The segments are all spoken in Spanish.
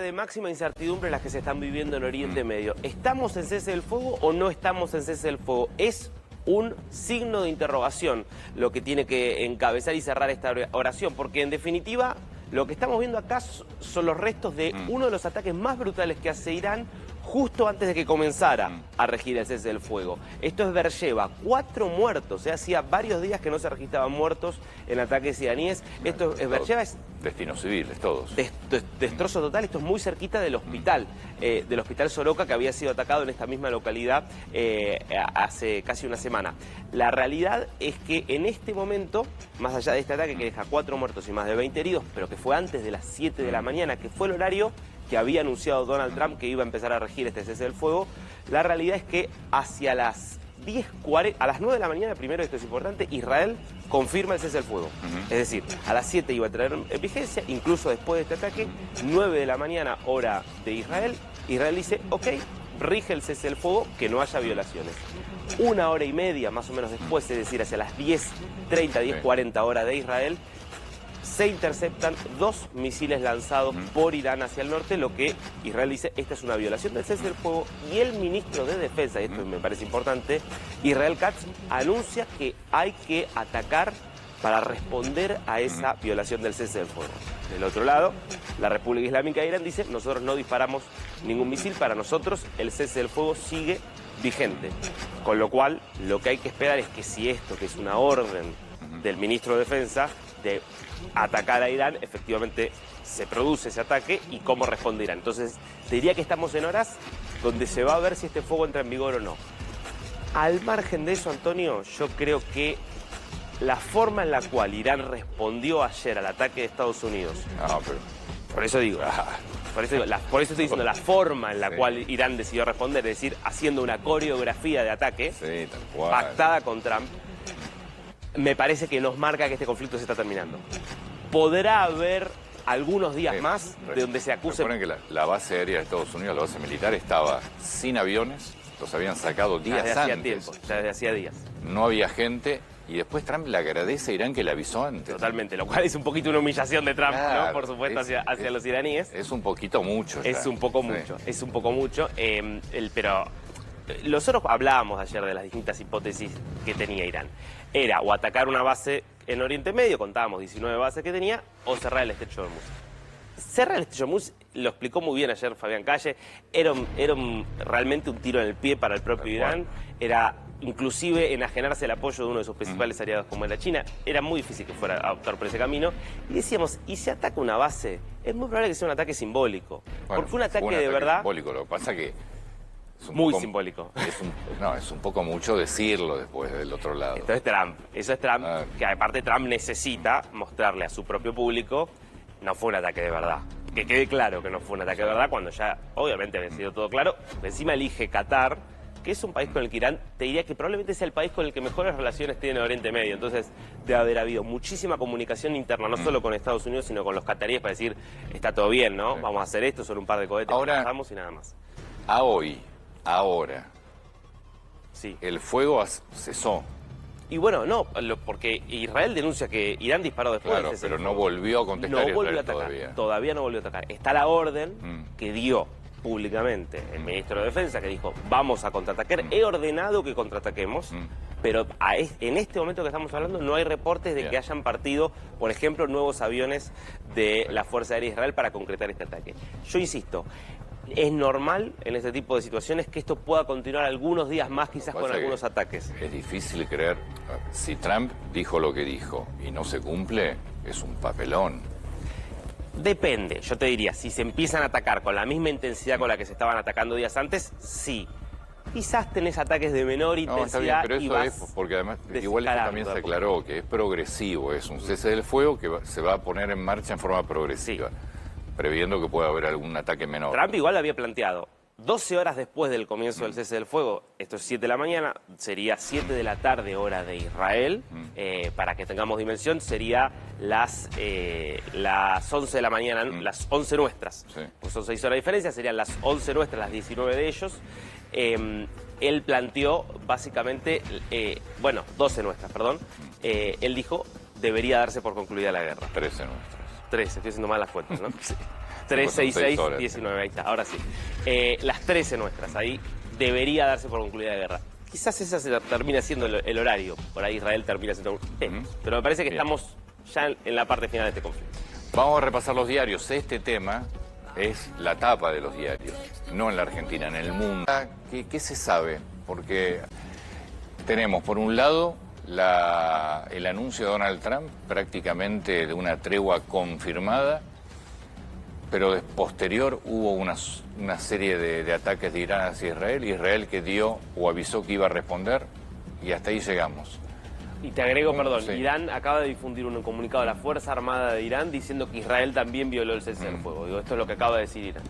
de máxima incertidumbre las que se están viviendo en Oriente Medio. ¿Estamos en cese del fuego o no estamos en cese del fuego? Es un signo de interrogación lo que tiene que encabezar y cerrar esta oración, porque en definitiva lo que estamos viendo acá son los restos de uno de los ataques más brutales que hace Irán justo antes de que comenzara a regir el cese del fuego. Esto es Beersheba, 4 muertos, hacía varios días que no se registraban muertos en ataques iraníes. Esto es Beersheba, es destinos civiles, todos. Destrozo total. Esto es muy cerquita del hospital Soroka, que había sido atacado en esta misma localidad hace casi una semana. La realidad es que en este momento, más allá de este ataque que deja 4 muertos y más de 20 heridos, pero que fue antes de las 7 de la mañana, que fue el horario que había anunciado Donald Trump que iba a empezar a regir este cese del fuego, la realidad es que hacia las 10:40, a las 9 de la mañana, primero, esto es importante, Israel confirma el cese del fuego. Es decir, a las 7 iba a traer vigencia, incluso después de este ataque, 9 de la mañana, hora de Israel, Israel dice, ok, rige el cese del fuego, que no haya violaciones. 1 hora y media, más o menos después, es decir, hacia las 10:30, 10:40 hora de Israel, se interceptan 2 misiles lanzados por Irán hacia el norte, lo que Israel dice, esta es una violación del cese del fuego, y el ministro de Defensa, y esto me parece importante, Israel Katz, anuncia que hay que atacar para responder a esa violación del cese del fuego. Del otro lado, la República Islámica de Irán dice, nosotros no disparamos ningún misil, para nosotros el cese del fuego sigue vigente. Con lo cual, lo que hay que esperar es que si esto, que es una orden del ministro de Defensa, de atacar a Irán, efectivamente se produce ese ataque y cómo responde Irán. Entonces, te diría que estamos en horas donde se va a ver si este fuego entra en vigor o no. Al margen de eso, Antonio, yo creo que la forma en la cual Irán respondió ayer al ataque de Estados Unidos, por eso estoy diciendo la forma en la cual Irán decidió responder, es decir, haciendo una coreografía de ataque pactada con Trump, me parece que nos marca que este conflicto se está terminando. Podrá haber algunos días más de donde se acuse... Recuerden que la base aérea de Estados Unidos, la base militar, estaba sin aviones, los habían sacado días antes. Desde hacía días. No había gente, y después Trump le agradece a Irán que le avisó antes. Totalmente, lo cual es un poquito una humillación de Trump, claro, ¿no? Por supuesto, hacia los iraníes. Es un poquito mucho. Es un poco mucho, pero... Nosotros hablábamos ayer de las distintas hipótesis que tenía Irán. Era o atacar una base en Oriente Medio, contábamos 19 bases que tenía, o cerrar el estrecho de Hormuz. Cerrar el estrecho de Hormuz, lo explicó muy bien ayer Fabián Calle, era realmente un tiro en el pie para el propio Irán, era inclusive enajenarse el apoyo de uno de sus principales aliados como era China, era muy difícil que fuera a optar por ese camino, y decíamos, ¿y si ataca una base? Es muy probable que sea un ataque simbólico, porque un ataque de verdad... Simbólico, lo que pasa que... Muy simbólico. Es un poco mucho decirlo después del otro lado. Esto es Trump. Eso es Trump, que aparte Trump necesita mostrarle a su propio público, no fue un ataque de verdad. Que quede claro que no fue un ataque de verdad cuando ya, obviamente, había sido todo claro. Encima elige Qatar, que es un país con el que Irán, te diría que probablemente sea el país con el que mejores relaciones tiene en Oriente Medio. Entonces, debe haber habido muchísima comunicación interna, no solo con Estados Unidos, sino con los cataríes para decir, está todo bien, ¿no? Vamos a hacer esto, son un par de cohetes, bajamos y nada más. Ahora, sí, el fuego cesó. Y bueno, no, porque Israel denuncia que Irán disparó después. Claro, pero no volvió a contestar. No volvió a atacar, todavía no volvió a atacar. Está la orden que dio públicamente el ministro de Defensa, que dijo, vamos a contraatacar. He ordenado que contraataquemos, pero en este momento que estamos hablando no hay reportes de que hayan partido, por ejemplo, nuevos aviones de la Fuerza Aérea de Israel para concretar este ataque. Yo insisto, es normal en este tipo de situaciones que esto pueda continuar algunos días más, quizás con algunos ataques. Es difícil creer. Si Trump dijo lo que dijo y no se cumple, es un papelón. Depende, yo te diría, si se empiezan a atacar con la misma intensidad con la que se estaban atacando días antes, sí. Quizás tenés ataques de menor intensidad. Está bien, pero eso es porque además, igual esto también se aclaró, que es progresivo, es un cese del fuego que se va a poner en marcha en forma progresiva. Sí. Previendo que pueda haber algún ataque menor. Trump igual había planteado 12 horas después del comienzo del cese del fuego, esto es 7 de la mañana, sería 7 de la tarde hora de Israel, para que tengamos dimensión, sería las 11 de la mañana, las 11 nuestras, pues son 6 horas de diferencia, serían las 11 nuestras, las 19 de ellos. Él planteó básicamente, 12 nuestras, perdón, él dijo, debería darse por concluida la guerra. 13 nuestras. 13, estoy haciendo mal las cuentas, ¿no? Sí. 3, 6, 6, 19, ahí está, ahora sí. Las 13 nuestras, ahí debería darse por concluida la guerra. Quizás esa se termina siendo el horario, por ahí Israel termina siendo pero me parece que estamos ya en la parte final de este conflicto. Vamos a repasar los diarios. Este tema es la tapa de los diarios, no en la Argentina, en el mundo. ¿Qué se sabe? Porque tenemos, por un lado, el anuncio de Donald Trump, prácticamente de una tregua confirmada, pero posterior hubo una serie de ataques de Irán hacia Israel que dio o avisó que iba a responder, y hasta ahí llegamos. Y te agrego, perdón, Irán acaba de difundir un comunicado de la Fuerza Armada de Irán diciendo que Israel también violó el cese del fuego. Digo, esto es lo que acaba de decir Irán.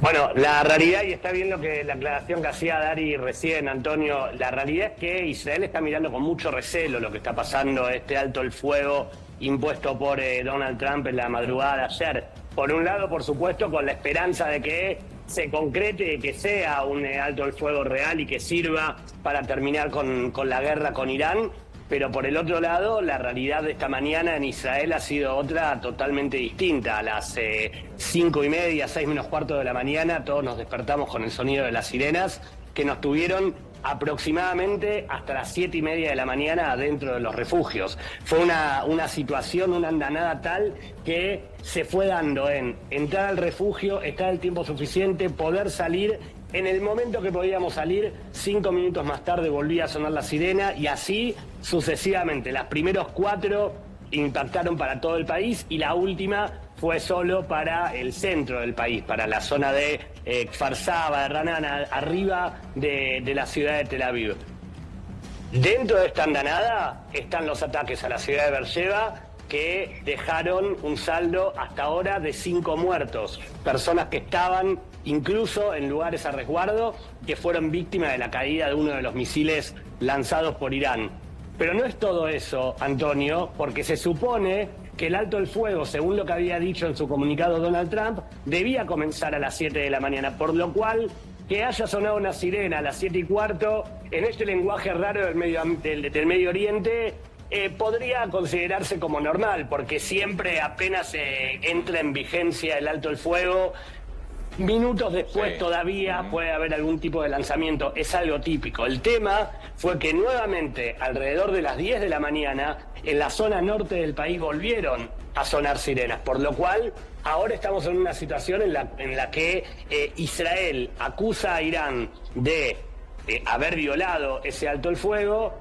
Bueno, la realidad, y está bien la aclaración que hacía Dari recién, Antonio, la realidad es que Israel está mirando con mucho recelo lo que está pasando, este alto el fuego impuesto por Donald Trump en la madrugada de ayer. Por un lado, por supuesto, con la esperanza de que se concrete, que sea un alto el fuego real y que sirva para terminar con la guerra con Irán. Pero por el otro lado, la realidad de esta mañana en Israel ha sido otra totalmente distinta. A las 5:30, 6 menos cuarto de la mañana, todos nos despertamos con el sonido de las sirenas que nos tuvieron aproximadamente hasta las 7:30 de la mañana adentro de los refugios. Fue una situación, una andanada tal que se fue dando en entrar al refugio, estar el tiempo suficiente, poder salir. En el momento que podíamos salir, 5 minutos más tarde volvía a sonar la sirena y así sucesivamente. Las primeros 4 impactaron para todo el país y la última fue solo para el centro del país, para la zona de Kfar Saba, de Ranana, arriba de la ciudad de Tel Aviv. Dentro de esta andanada están los ataques a la ciudad de Beersheba, que dejaron un saldo hasta ahora de 5 muertos, personas que estaban incluso en lugares a resguardo, que fueron víctimas de la caída de uno de los misiles lanzados por Irán. Pero no es todo eso, Antonio, porque se supone que el alto el fuego, según lo que había dicho en su comunicado Donald Trump, debía comenzar a las 7 de la mañana, por lo cual que haya sonado una sirena a las 7:15, en este lenguaje raro del Medio Oriente, podría considerarse como normal, porque siempre apenas entra en vigencia el alto el fuego, minutos después todavía puede haber algún tipo de lanzamiento, es algo típico. El tema fue que nuevamente alrededor de las 10 de la mañana en la zona norte del país volvieron a sonar sirenas, por lo cual ahora estamos en una situación en la que Israel acusa a Irán de haber violado ese alto el fuego.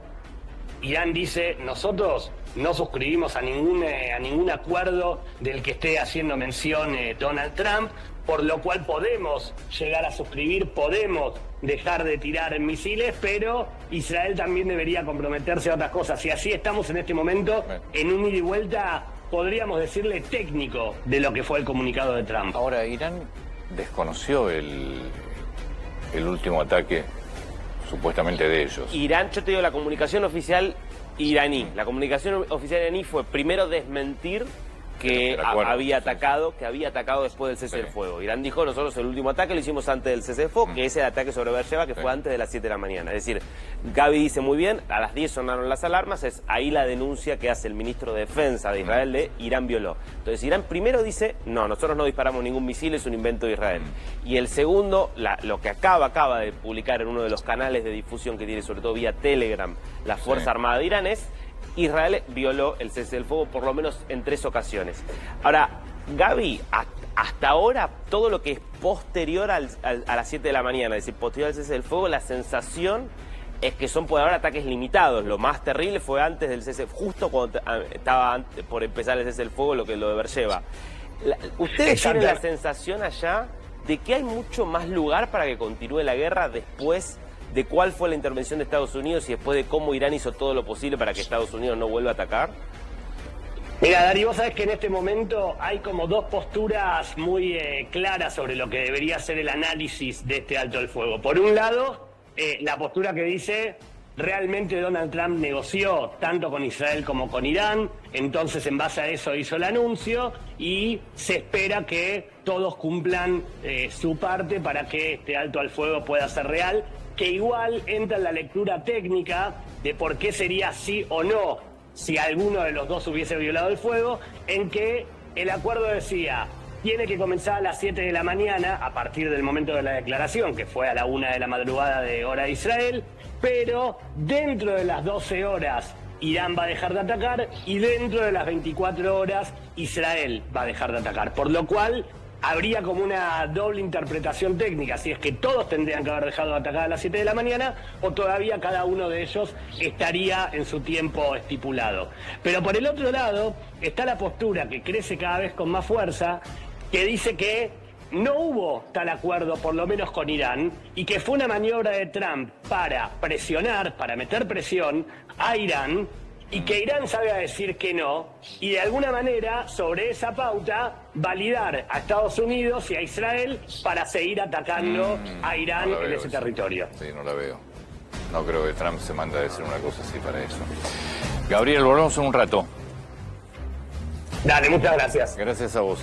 Irán dice, nosotros no suscribimos a ningún acuerdo del que esté haciendo mención Donald Trump, por lo cual podemos llegar a suscribir, podemos dejar de tirar misiles, pero Israel también debería comprometerse a otras cosas. Y así estamos en este momento en un ida y vuelta, podríamos decirle, técnico de lo que fue el comunicado de Trump. Ahora, Irán desconoció el último ataque supuestamente de ellos. Irán, yo te digo, la comunicación oficial iraní. La comunicación oficial iraní fue primero desmentir que había atacado después del cese del fuego. Irán dijo, nosotros el último ataque lo hicimos antes del cese del fuego, que es el ataque sobre Beersheba, que fue antes de las 7 de la mañana. Es decir, Gaby dice muy bien, a las 10 sonaron las alarmas, es ahí la denuncia que hace el ministro de Defensa de Israel de Irán violó. Entonces Irán primero dice, no, nosotros no disparamos ningún misil, es un invento de Israel. Y el segundo, lo que acaba de publicar en uno de los canales de difusión que tiene, sobre todo vía Telegram, la Fuerza Armada de Irán, es Israel violó el cese del fuego por lo menos en 3 ocasiones. Ahora, Gaby, hasta ahora, todo lo que es posterior a las 7 de la mañana, es decir, posterior al cese del fuego, la sensación es que son por ahora ataques limitados. Lo más terrible fue antes del cese, justo cuando estaba por empezar el cese del fuego, lo de Beersheba. ¿Ustedes tienen la sensación allá de que hay mucho más lugar para que continúe la guerra después de cuál fue la intervención de Estados Unidos y después de cómo Irán hizo todo lo posible para que Estados Unidos no vuelva a atacar? Mira, Dari, vos sabés que en este momento hay como 2 posturas muy claras sobre lo que debería ser el análisis de este alto el fuego. Por un lado, la postura que dice, realmente Donald Trump negoció tanto con Israel como con Irán, entonces en base a eso hizo el anuncio y se espera que todos cumplan su parte para que este alto al fuego pueda ser real, que igual entra en la lectura técnica de por qué sería sí o no si alguno de los dos hubiese violado el fuego, en que el acuerdo decía, tiene que comenzar a las 7 de la mañana, a partir del momento de la declaración, que fue a la 1 de la madrugada de hora de Israel, pero dentro de las 12 horas Irán va a dejar de atacar y dentro de las 24 horas Israel va a dejar de atacar. Por lo cual habría como una doble interpretación técnica, si es que todos tendrían que haber dejado de atacar a las 7 de la mañana o todavía cada uno de ellos estaría en su tiempo estipulado. Pero por el otro lado está la postura que crece cada vez con más fuerza, que dice que no hubo tal acuerdo, por lo menos con Irán, y que fue una maniobra de Trump para presionar, para meter presión a Irán, y que Irán sabe a decir que no, y de alguna manera, sobre esa pauta, validar a Estados Unidos y a Israel para seguir atacando a Irán en ese territorio. Sí, no la veo. No creo que Trump se manda a decir una cosa así para eso. Gabriel, volvemos en un rato. Dale, muchas gracias. Gracias a vos.